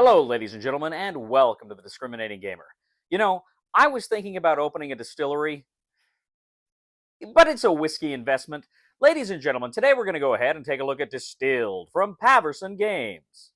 Hello, ladies and gentlemen, and welcome to the Discriminating Gamer. You know, I was thinking about opening a distillery, but it's a whiskey investment. Ladies and gentlemen, today we're going to go ahead and take a look at Distilled from Paverson Games.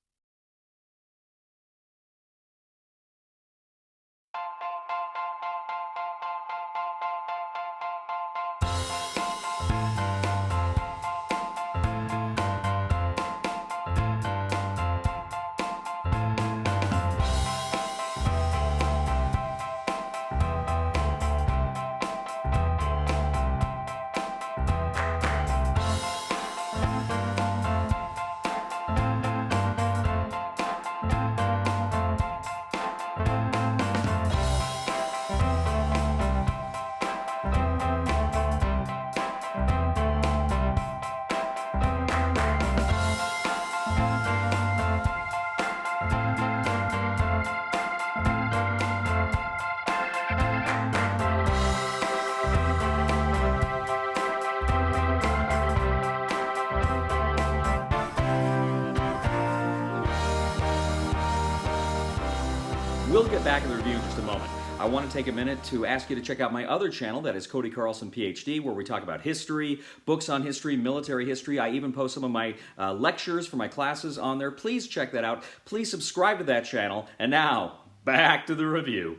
We'll get back in the review in just a moment. I want to take a minute to ask you to check out my other channel, that is Cody Carlson, PhD, where we talk about history, books on history, military history. I even post some of my lectures for my classes on there. Please check that out. Please subscribe to that channel. And now, back to the review.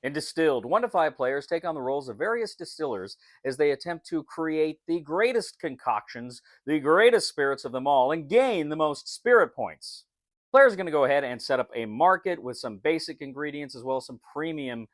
In Distilled, 1 to 5 players take on the roles of various distillers as they attempt to create the greatest concoctions, the greatest spirits of them all, and gain the most spirit points. Players are going to go ahead and set up a market with some basic ingredients as well as some premium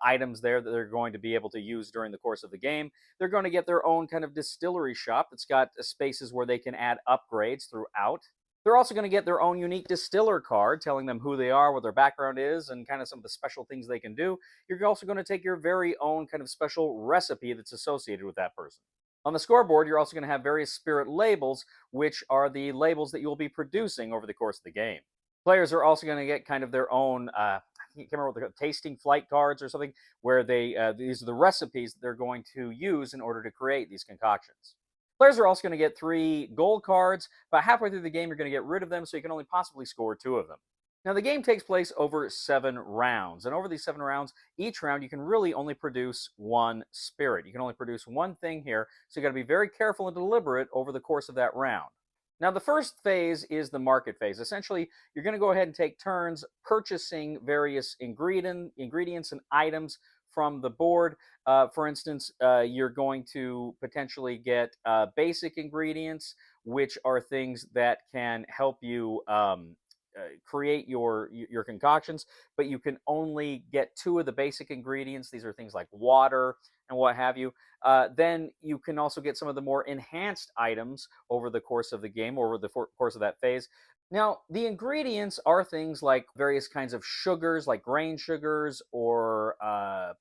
items there that they're going to be able to use during the course of the game. They're going to get their own kind of distillery shop that's got spaces where they can add upgrades throughout. They're also going to get their own unique distiller card telling them who they are, what their background is, and kind of some of the special things they can do. You're also going to take your very own kind of special recipe that's associated with that person. On the scoreboard, you're also going to have various spirit labels, which are the labels that you'll be producing over the course of the game. Players are also going to get kind of their own, I can't remember what they're called, tasting flight cards or something, where these are the recipes that they're going to use in order to create these concoctions. Players are also going to get 3 gold cards. About halfway through the game, you're going to get rid of them, so you can only possibly score 2 of them. Now, the game takes place over 7 rounds, and over these 7 rounds, each round you can really only produce 1 spirit. You can only produce 1 thing here, so you got to be very careful and deliberate over the course of that round. Now, the first phase is the market phase. Essentially, you're going to go ahead and take turns purchasing various ingredients and items from the board. For instance, you're going to potentially get basic ingredients, which are things that can help you create your concoctions, but you can only get 2 of the basic ingredients. These are things like water and what have you. Then you can also get some of the more enhanced items over the course of the game, over the course of that phase. Now, the ingredients are things like various kinds of sugars, like grain sugars or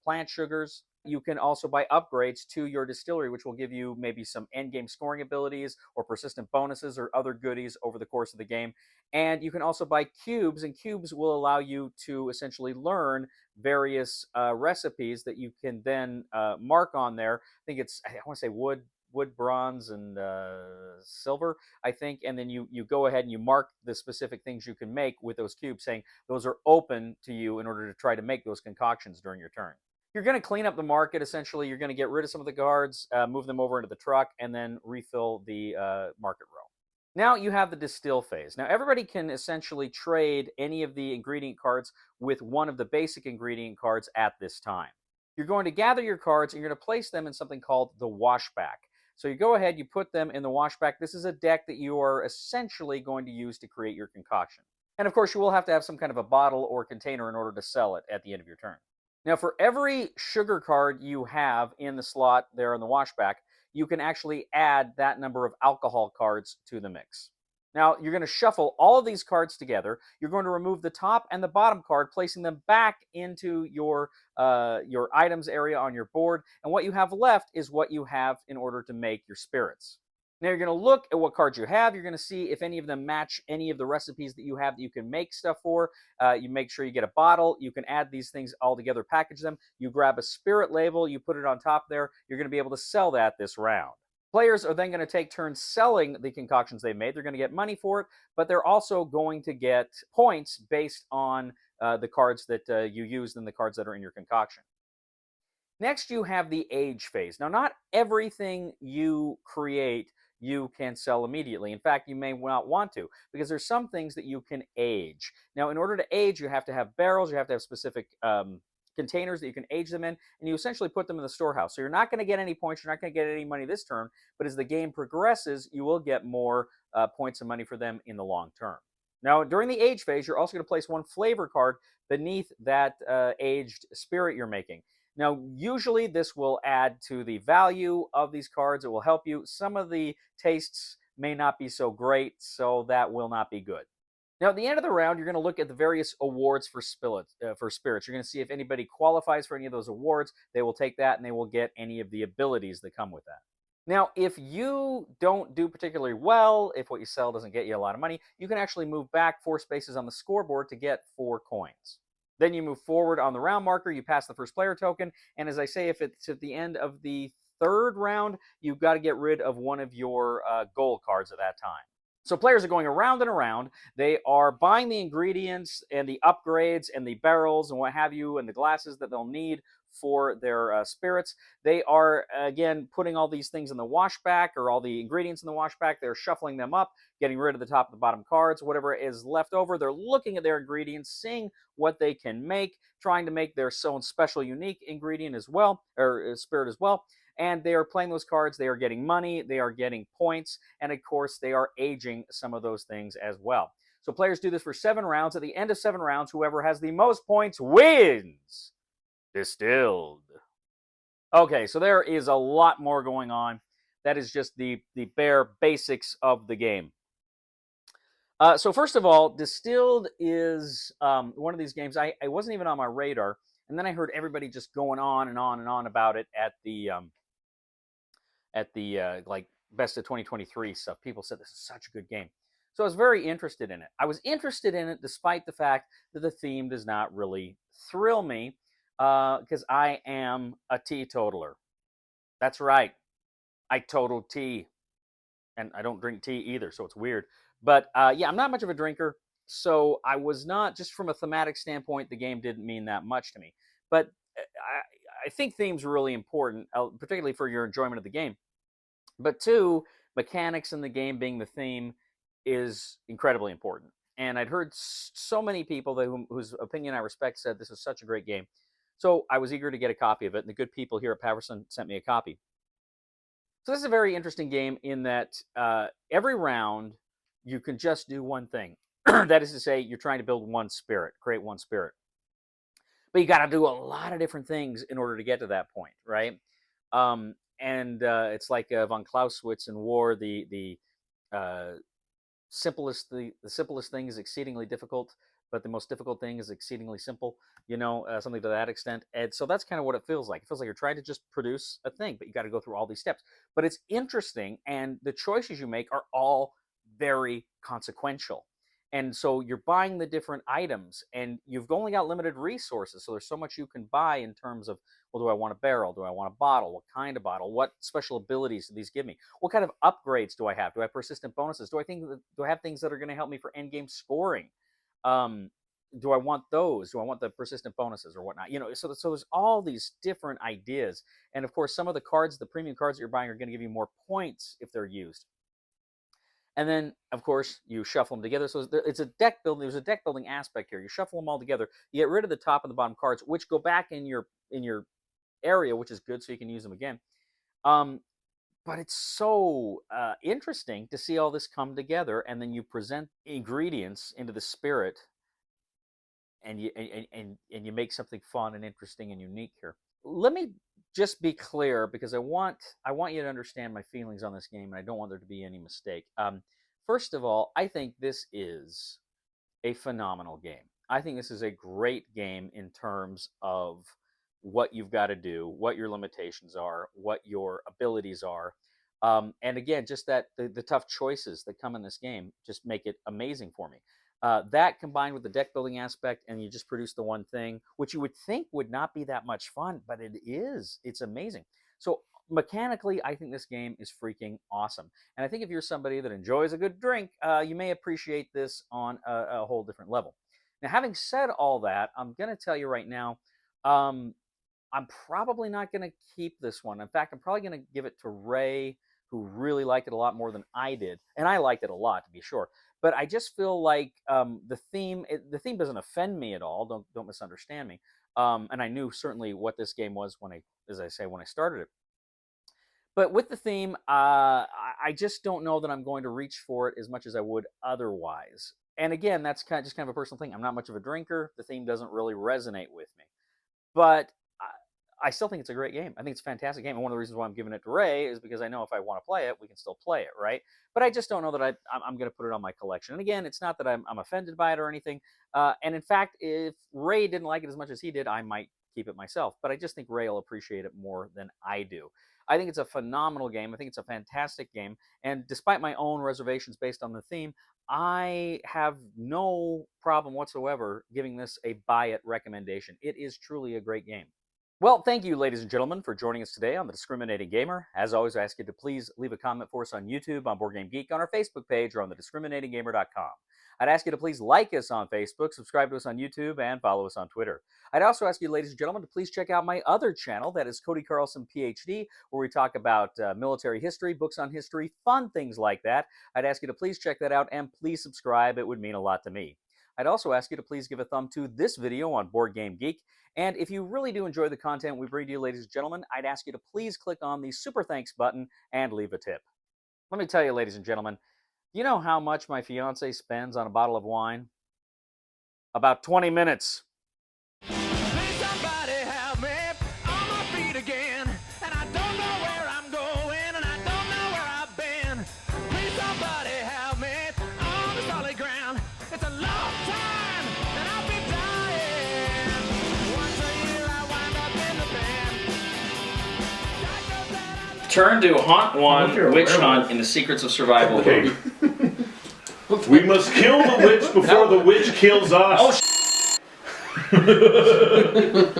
plant sugars. You can also buy upgrades to your distillery, which will give you maybe some end-game scoring abilities or persistent bonuses or other goodies over the course of the game. And you can also buy cubes, and cubes will allow you to essentially learn various recipes that you can then mark on there. I think I want to say wood, bronze, and silver, I think. And then you go ahead and you mark the specific things you can make with those cubes, saying those are open to you in order to try to make those concoctions during your turn. You're going to clean up the market. Essentially, you're going to get rid of some of the guards, move them over into the truck, and then refill the market row. Now you have the distill phase. Now everybody can essentially trade any of the ingredient cards with one of the basic ingredient cards at this time. You're going to gather your cards and you're going to place them in something called the washback. So you go ahead, you put them in the washback. This is a deck that you are essentially going to use to create your concoction. And of course, you will have to have some kind of a bottle or container in order to sell it at the end of your turn. Now, for every sugar card you have in the slot there in the washback, you can actually add that number of alcohol cards to the mix. Now, you're going to shuffle all of these cards together. You're going to remove the top and the bottom card, placing them back into your items area on your board. And what you have left is what you have in order to make your spirits. Now you're going to look at what cards you have. You're going to see if any of them match any of the recipes that you have that you can make stuff for. You make sure you get a bottle. You can add these things all together, package them. You grab a spirit label, you put it on top there. You're going to be able to sell that this round. Players are then going to take turns selling the concoctions they made. They're going to get money for it, but they're also going to get points based on the cards that you used and the cards that are in your concoction. Next, you have the age phase. Now, not everything you create you can sell immediately. In fact, you may not want to, because there's some things that you can age. Now, in order to age, you have to have barrels, you have to have specific containers that you can age them in, and you essentially put them in the storehouse. So you're not going to get any points, you're not going to get any money this turn, but as the game progresses, you will get more points and money for them in the long term. Now, during the age phase, you're also going to place one flavor card beneath that aged spirit you're making. Now, usually this will add to the value of these cards. It will help you. Some of the tastes may not be so great, so that will not be good. Now, at the end of the round, you're going to look at the various awards for spirits. You're going to see if anybody qualifies for any of those awards. They will take that and they will get any of the abilities that come with that. Now, if you don't do particularly well, if what you sell doesn't get you a lot of money, you can actually move back 4 spaces on the scoreboard to get 4 coins. Then you move forward on the round marker, you pass the first player token, and as I say, if it's at the end of the 3rd round, you've got to get rid of one of your gold cards at that time. So players are going around and around. They are buying the ingredients and the upgrades and the barrels and what have you and the glasses that they'll need for their spirits. They are, again, putting all these things in the washback, or all the ingredients in the washback. They're shuffling them up, getting rid of the top and the bottom cards, whatever is left over. They're looking at their ingredients, seeing what they can make, trying to make their own special, unique ingredient as well, or spirit as well. And they are playing those cards. They are getting money. They are getting points. And of course, they are aging some of those things as well. So players do this for 7 rounds. At the end of 7 rounds, whoever has the most points wins. Distilled. Okay, so there is a lot more going on. That is just the bare basics of the game. So first of all, Distilled is one of these games I wasn't even on my radar, and then I heard everybody just going on and on and on about it at the like best of 2023 stuff. People said this is such a good game. So I was very interested in it. I was interested in it despite the fact that the theme does not really thrill me, because I am a teetotaler. That's right. I total tea. And I don't drink tea either, so it's weird. But yeah, I'm not much of a drinker. So I was not, just from a thematic standpoint, the game didn't mean that much to me. But I think themes are really important, particularly for your enjoyment of the game. But 2, mechanics in the game being the theme is incredibly important. And I'd heard so many people whose opinion I respect said this is such a great game. So I was eager to get a copy of it, and the good people here at Paverson sent me a copy. So this is a very interesting game in that every round you can just do one thing. That is to say, you're trying to build one spirit, create one spirit. But you got to do a lot of different things in order to get to that point, right? And it's like von Clausewitz in War. The simplest thing is exceedingly difficult, but the most difficult thing is exceedingly simple. Something to that extent. And so that's kind of what it feels like. It feels like you're trying to just produce a thing, but you got to go through all these steps. But it's interesting, and the choices you make are all very consequential. And so you're buying the different items, and you've only got limited resources. So there's so much you can buy in terms of, well, do I want a barrel? Do I want a bottle? What kind of bottle? What special abilities do these give me? What kind of upgrades do I have? Do I have persistent bonuses? Do I have things that are going to help me for end game scoring? Do I want those? Do I want the persistent bonuses or whatnot? So there's all these different ideas. And of course, some of the cards, the premium cards that you're buying, are going to give you more points if they're used. And then, of course, you shuffle them together. So it's a deck building. There's a deck building aspect here. You shuffle them all together. You get rid of the top and the bottom cards, which go back in your area, which is good, so you can use them again. But it's so interesting to see all this come together, and then you present ingredients into the spirit, and you make something fun and interesting and unique here. Let me just be clear, because I want you to understand my feelings on this game, and I don't want there to be any mistake. First of all, I think this is a phenomenal game. I think this is a great game in terms of what you've got to do, what your limitations are, what your abilities are. And again, just that the tough choices that come in this game just make it amazing for me. That combined with the deck building aspect, and you just produce the one thing, which you would think would not be that much fun, but it is. It's amazing. So mechanically, I think this game is freaking awesome. And I think if you're somebody that enjoys a good drink, you may appreciate this on a whole different level. Now, having said all that, I'm going to tell you right now, um, I'm probably not going to keep this one. In fact, I'm probably going to give it to Ray, who really liked it a lot more than I did, and I liked it a lot, to be sure. But I just feel like the theme doesn't offend me at all. Don't misunderstand me. And I knew certainly what this game was when as I say, when I started it. But with the theme, I just don't know that I'm going to reach for it as much as I would otherwise. And again, that's just kind of a personal thing. I'm not much of a drinker. The theme doesn't really resonate with me. But I still think it's a great game. I think it's a fantastic game. And one of the reasons why I'm giving it to Ray is because I know if I want to play it, we can still play it, right? But I just don't know that I'm going to put it on my collection. And again, it's not that I'm offended by it or anything. And in fact, if Ray didn't like it as much as he did, I might keep it myself. But I just think Ray will appreciate it more than I do. I think it's a phenomenal game. I think it's a fantastic game. And despite my own reservations based on the theme, I have no problem whatsoever giving this a buy it recommendation. It is truly a great game. Well, thank you, ladies and gentlemen, for joining us today on The Discriminating Gamer. As always, I ask you to please leave a comment for us on YouTube, on Board Game Geek, on our Facebook page, or on thediscriminatinggamer.com. I'd ask you to please like us on Facebook, subscribe to us on YouTube, and follow us on Twitter. I'd also ask you, ladies and gentlemen, to please check out my other channel, that is Cody Carlson, PhD, where we talk about military history, books on history, fun things like that. I'd ask you to please check that out, and please subscribe. It would mean a lot to me. I'd also ask you to please give a thumb to this video on Board Game Geek. And if you really do enjoy the content we bring to you, ladies and gentlemen, I'd ask you to please click on the Super Thanks button and leave a tip. Let me tell you, ladies and gentlemen, you know how much my fiance spends on a bottle of wine? About 20 minutes. Please somebody help me on my feet again. And I don't know where I'm going, and I don't know where I've been. Please somebody help me on the solid ground. It's a long time, and I'll be dying. Once a year I wind up in the band. Turn to Haunt 1, you're a Witch werewolf. Hunt in the Secrets of Survival. Okay. We must kill the witch before the witch kills us. Oh,